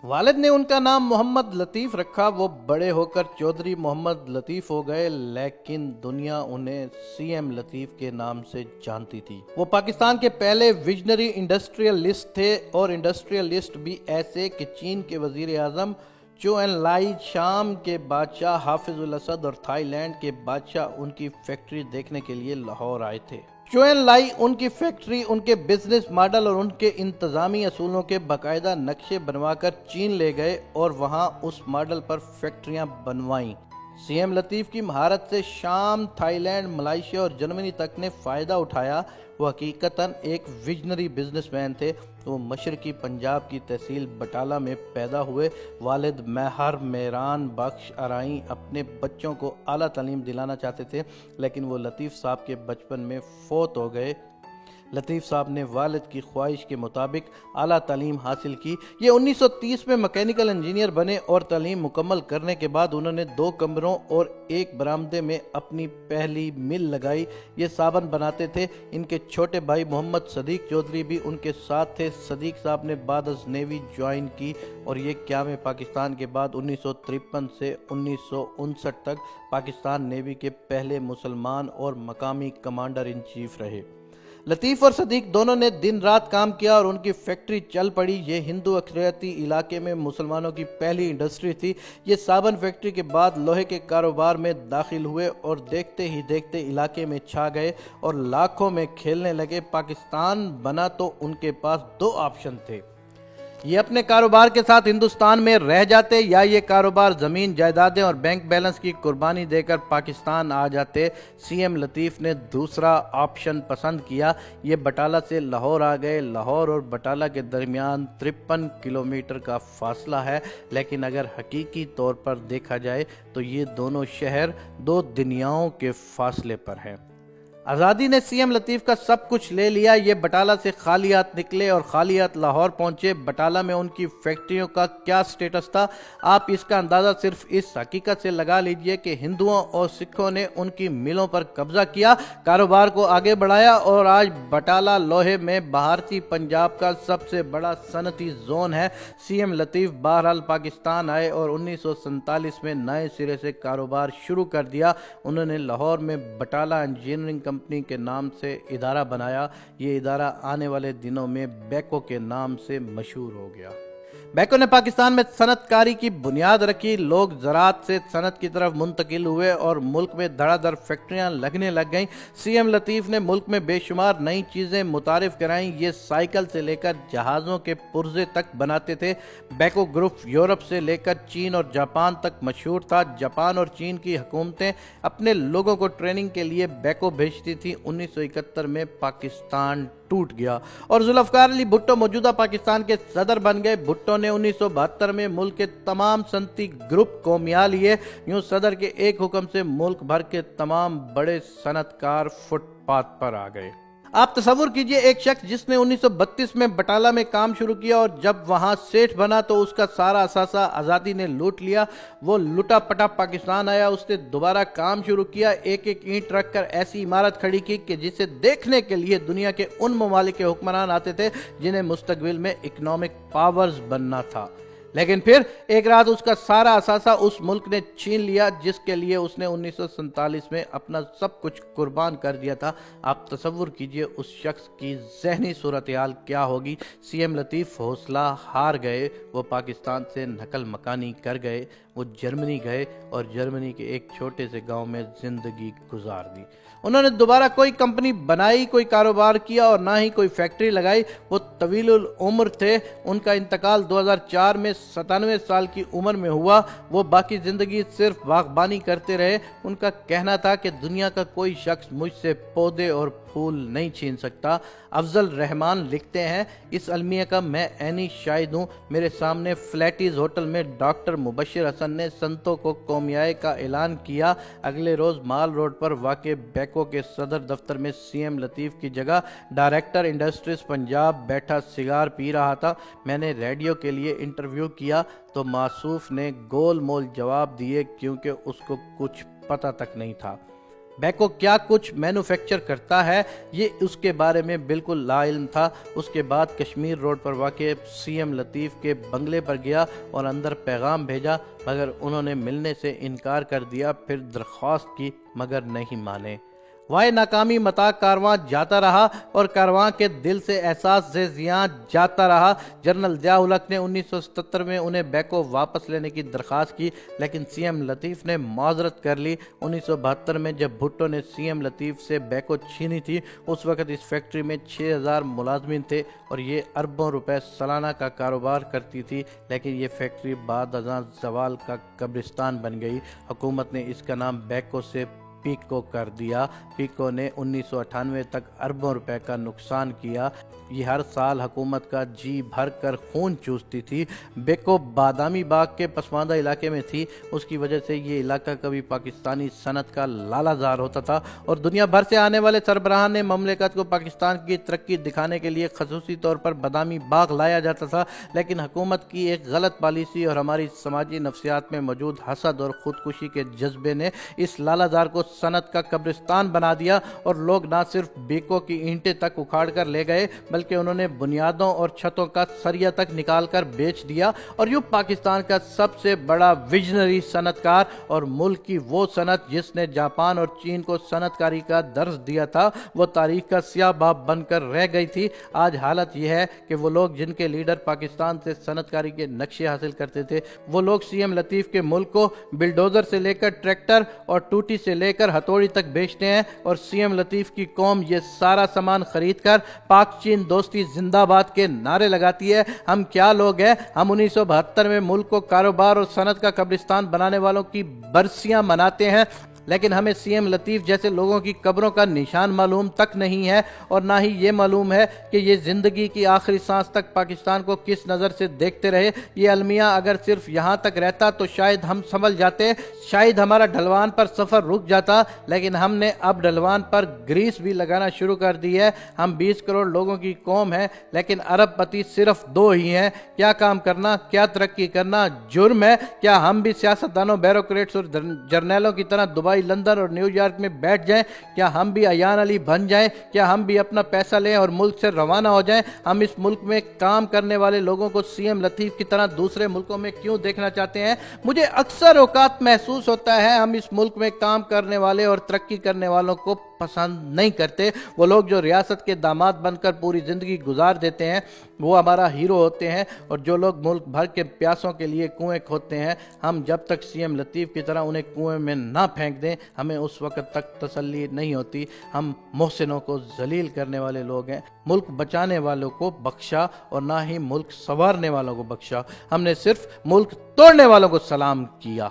والد نے ان کا نام محمد لطیف رکھا، وہ بڑے ہو کر چودھری محمد لطیف ہو گئے، لیکن دنیا انہیں سی ایم لطیف کے نام سے جانتی تھی۔ وہ پاکستان کے پہلے ویژنری انڈسٹریلسٹ تھے، اور انڈسٹریلسٹ بھی ایسے کہ چین کے وزیر اعظم چو این لائی، شام کے بادشاہ حافظ الاسد اور تھائی لینڈ کے بادشاہ ان کی فیکٹری دیکھنے کے لیے لاہور آئے تھے۔ چو این لائی ان کی فیکٹری، ان کے بزنس ماڈل اور ان کے انتظامی اصولوں کے باقاعدہ نقشے بنوا کر چین لے گئے اور وہاں اس ماڈل پر فیکٹریاں بنوائیں۔ سی ایم لطیف کی مہارت سے شام، تھائی لینڈ، ملائیشیا اور جرمنی تک نے فائدہ اٹھایا۔ وہ حقیقتاً ایک ویژنری بزنس مین تھے۔ وہ مشرقی پنجاب کی تحصیل بٹالہ میں پیدا ہوئے۔ والد مہر میران بخش ارائیں اپنے بچوں کو اعلیٰ تعلیم دلانا چاہتے تھے، لیکن وہ لطیف صاحب کے بچپن میں فوت ہو گئے۔ لطیف صاحب نے والد کی خواہش کے مطابق اعلیٰ تعلیم حاصل کی۔ یہ 1930 میں مکینیکل انجینئر بنے اور تعلیم مکمل کرنے کے بعد انہوں نے 2 کمروں اور 1 برآمدے میں اپنی پہلی مل لگائی۔ یہ صابن بناتے تھے۔ ان کے چھوٹے بھائی محمد صدیق چودھری بھی ان کے ساتھ تھے۔ صدیق صاحب نے بعد از نیوی جوائن کی اور یہ قیام پاکستان کے بعد 1953 سے 1959 تک پاکستان نیوی کے پہلے مسلمان اور مقامی کمانڈر ان چیف رہے۔ لطیف اور صدیق دونوں نے دن رات کام کیا اور ان کی فیکٹری چل پڑی۔ یہ ہندو اکثریتی علاقے میں مسلمانوں کی پہلی انڈسٹری تھی۔ یہ صابن فیکٹری کے بعد لوہے کے کاروبار میں داخل ہوئے اور دیکھتے ہی دیکھتے علاقے میں چھا گئے اور لاکھوں میں کھیلنے لگے۔ پاکستان بنا تو ان کے پاس 2 آپشن تھے، یہ اپنے کاروبار کے ساتھ ہندوستان میں رہ جاتے یا یہ کاروبار، زمین جائیدادیں اور بینک بیلنس کی قربانی دے کر پاکستان آ جاتے۔ سی ایم لطیف نے دوسرا آپشن پسند کیا۔ یہ بٹالہ سے لاہور آ گئے۔ لاہور اور بٹالہ کے درمیان 53 کلومیٹر کا فاصلہ ہے، لیکن اگر حقیقی طور پر دیکھا جائے تو یہ دونوں شہر 2 دنیاؤں کے فاصلے پر ہیں۔ آزادی نے سی ایم لطیف کا سب کچھ لے لیا۔ یہ بٹالہ سے خالی ہاتھ نکلے اور خالی ہاتھ لاہور پہنچے۔ بٹالہ میں ان کی فیکٹریوں کا کیا سٹیٹس تھا، آپ اس کا اندازہ صرف اس حقیقت سے لگا لیجئے کہ ہندوؤں اور سکھوں نے ان کی ملوں پر قبضہ کیا، کاروبار کو آگے بڑھایا، اور آج بٹالہ لوہے میں بھارتی پنجاب کا سب سے بڑا صنعتی زون ہے۔ سی ایم لطیف بہرحال پاکستان آئے اور 1947 میں نئے سرے سے کاروبار شروع کر دیا۔ انہوں نے لاہور میں بٹالہ انجینئرنگ کمپنی کے نام سے ادارہ بنایا۔ یہ ادارہ آنے والے دنوں میں بیکو کے نام سے مشہور ہو گیا۔ بیکو نے پاکستان میں صنعت کاری کی بنیاد رکھی۔ لوگ زراعت سے صنعت کی طرف منتقل ہوئے اور ملک میں دھڑا دھڑ فیکٹریاں لگنے لگ گئیں۔ سی ایم لطیف نے ملک میں بے شمار نئی چیزیں متعارف کرائیں۔ یہ سائیکل سے لے کر جہازوں کے پرزے تک بناتے تھے۔ بیکو گروپ یورپ سے لے کر چین اور جاپان تک مشہور تھا۔ جاپان اور چین کی حکومتیں اپنے لوگوں کو ٹریننگ کے لیے بیکو بھیجتی تھیں۔ 1971 میں پاکستان ٹوٹ گیا اور ذوالفقار علی بھٹو موجودہ پاکستان کے صدر بن گئے۔ بھٹو نے 1972 میں ملک کے تمام صنعتی گروپ کو میا لیے۔ یوں صدر کے ایک حکم سے ملک بھر کے تمام بڑے صنعت کار فٹ پاتھ پر آ گئے۔ آپ تصور کیجئے ایک شخص جس نے 1932 میں بٹالہ میں کام شروع کیا اور جب وہاں سیٹھ بنا تو اس کا سارا اثاثہ آزادی نے لوٹ لیا۔ وہ لٹا پٹا پاکستان آیا، اس نے دوبارہ کام شروع کیا، ایک ایک اینٹ رکھ کر ایسی عمارت کھڑی کی کہ جسے دیکھنے کے لیے دنیا کے ان ممالک کے حکمران آتے تھے جنہیں مستقبل میں اکنامک پاورز بننا تھا۔ لیکن پھر ایک رات اس کا سارا اثاثہ اس ملک نے چھین لیا جس کے لیے اس نے 1947 میں اپنا سب کچھ قربان کر دیا تھا۔ آپ تصور کیجئے اس شخص کی ذہنی صورتحال کیا ہوگی۔ سی ایم لطیف حوصلہ ہار گئے۔ وہ پاکستان سے نقل مکانی کر گئے۔ وہ جرمنی گئے اور جرمنی کے ایک چھوٹے سے گاؤں میں زندگی گزار دی۔ انہوں نے دوبارہ کوئی کمپنی بنائی، کوئی کاروبار کیا اور نہ ہی کوئی فیکٹری لگائی۔ وہ طویل العمر تھے۔ ان کا انتقال 2004 میں 97 سال کی عمر میں ہوا۔ وہ باقی زندگی صرف باغبانی کرتے رہے۔ ان کا کہنا تھا کہ دنیا کا کوئی شخص مجھ سے پودے اور پھول نہیں چھین سکتا۔ افضل رحمان لکھتے ہیں، اس المیہ کا میں عینی شاہد ہوں۔ میرے سامنے فلیٹیز ہوٹل میں ڈاکٹر مبشر حسن نے سنتوں کو قومیائی کا اعلان کیا۔ اگلے روز مال روڈ پر واقع بیکو کے صدر دفتر میں سی ایم لطیف کی جگہ ڈائریکٹر انڈسٹریز پنجاب بیٹھا سگار پی رہا تھا۔ میں نے ریڈیو کے لیے انٹرویو کیا تو موصوف نے گول مول جواب دیے کیونکہ اس کو کچھ پتہ تک نہیں تھا۔ بیکو کیا کچھ مینوفیکچر کرتا ہے یہ اس کے بارے میں بالکل لا علم تھا۔ اس کے بعد کشمیر روڈ پر واقع سی ایم لطیف کے بنگلے پر گیا اور اندر پیغام بھیجا، مگر انہوں نے ملنے سے انکار کر دیا۔ پھر درخواست کی مگر نہیں مانے۔ وائے ناکامی متا کارواں جاتا رہا اور کارواں کے دل سے احساس زیاں جاتا رہا۔ جنرل ضیاء الحق نے 1977 میں انہیں بیکو واپس لینے کی درخواست کی، لیکن سی ایم لطیف نے معذرت کر لی۔ 1972 میں جب بھٹو نے سی ایم لطیف سے بیکو چھینی تھی، اس وقت اس فیکٹری میں 6000 ملازمین تھے اور یہ اربوں روپے سالانہ کا کاروبار کرتی تھی، لیکن یہ فیکٹری بعد ازاں زوال کا قبرستان بن گئی۔ حکومت نے اس کا نام بیکو سے پیکو کر دیا۔ پیکو نے 1998 تک اربوں روپے کا نقصان کیا۔ یہ ہر سال حکومت کا جی بھر کر خون چوستی تھی۔ بیکو بادامی باغ کے پسماندہ علاقے میں تھی، اس کی وجہ سے یہ علاقہ کبھی پاکستانی صنعت کا لالہ زار ہوتا تھا اور دنیا بھر سے آنے والے سربراہان نے مملکت کو پاکستان کی ترقی دکھانے کے لیے خصوصی طور پر بادامی باغ لایا جاتا تھا، لیکن حکومت کی ایک غلط پالیسی اور ہماری سماجی نفسیات میں موجود حسد اور خودکشی کے جذبے نے اس لالہ زار کو صنعت کا قبرستان بنا دیا اور لوگ نہ صرف بیکو کی اینٹیں تک اکھاڑ کر لے گئے بلکہ انہوں نے بنیادوں اور چھتوں کا سریا تک نکال کر بیچ دیا، اور یوں پاکستان کا سب سے بڑا ویژنری صنعت کار اور ملک کی وہ صنعت جس نے جاپان اور چین کو صنعت کاری کا درس دیا تھا، وہ تاریخ کا سیاہ باب بن کر رہ گئی تھی۔ آج حالت یہ ہے کہ وہ لوگ جن کے لیڈر پاکستان سے صنعت کاری کے نقشے حاصل کرتے تھے، وہ لوگ سی ایم لطیف کے ملک کو بلڈوزر سے لے کر ٹریکٹر اور ٹوٹی سے لے کر ہتھوڑی تک بیچتے ہیں، اور سی ایم لطیف کی قوم یہ سارا سامان خرید کر پاک چین دوستی زندہ باد کے نعرے لگاتی ہے۔ ہم کیا لوگ ہیں؟ ہم 1972 میں ملک کو کاروبار اور صنعت کا قبرستان بنانے والوں کی برسیاں مناتے ہیں، لیکن ہمیں سی ایم لطیف جیسے لوگوں کی قبروں کا نشان معلوم تک نہیں ہے، اور نہ ہی یہ معلوم ہے کہ یہ زندگی کی آخری سانس تک پاکستان کو کس نظر سے دیکھتے رہے۔ یہ المیہ اگر صرف یہاں تک رہتا تو شاید ہم سنبھل جاتے، شاید ہمارا ڈھلوان پر سفر رک جاتا، لیکن ہم نے اب ڈھلوان پر گریس بھی لگانا شروع کر دی ہے۔ ہم 20 کروڑ لوگوں کی قوم ہے، لیکن ارب پتی صرف 2 ہی ہیں۔ کیا کام کرنا، کیا ترقی کرنا جرم ہے؟ کیا ہم بھی سیاستدانوں، بیوروکریٹس اور جرنیلوں کی طرح دبئی، لندن اور نیو یارک میں بیٹھ جائیں؟ کیا ہم بھی ایان علی بن جائیں؟ کیا ہم بھی اپنا پیسہ لیں اور ملک سے روانہ ہو جائیں؟ ہم اس ملک میں کام کرنے والے لوگوں کو سی ایم لطیف کی طرح دوسرے ملکوں میں کیوں دیکھنا چاہتے ہیں؟ مجھے اکثر اوقات محسوس ہوتا ہے ہم اس ملک میں کام کرنے والے اور ترقی کرنے والوں کو پسند نہیں کرتے۔ وہ لوگ جو ریاست کے داماد بن کر پوری زندگی گزار دیتے ہیں وہ ہمارا ہیرو ہوتے ہیں، اور جو لوگ ملک بھر کے پیاسوں کے لیے کنویں کھودتے ہیں، ہم جب تک سی ایم لطیف کی طرح انہیں کنویں میں نہ پھینک دیں ہمیں اس وقت تک تسلی نہیں ہوتی۔ ہم محسنوں کو ذلیل کرنے والے لوگ ہیں۔ ملک بچانے والوں کو بخشا اور نہ ہی ملک سنوارنے والوں کو بخشا۔ ہم نے صرف ملک توڑنے والوں کو سلام کیا۔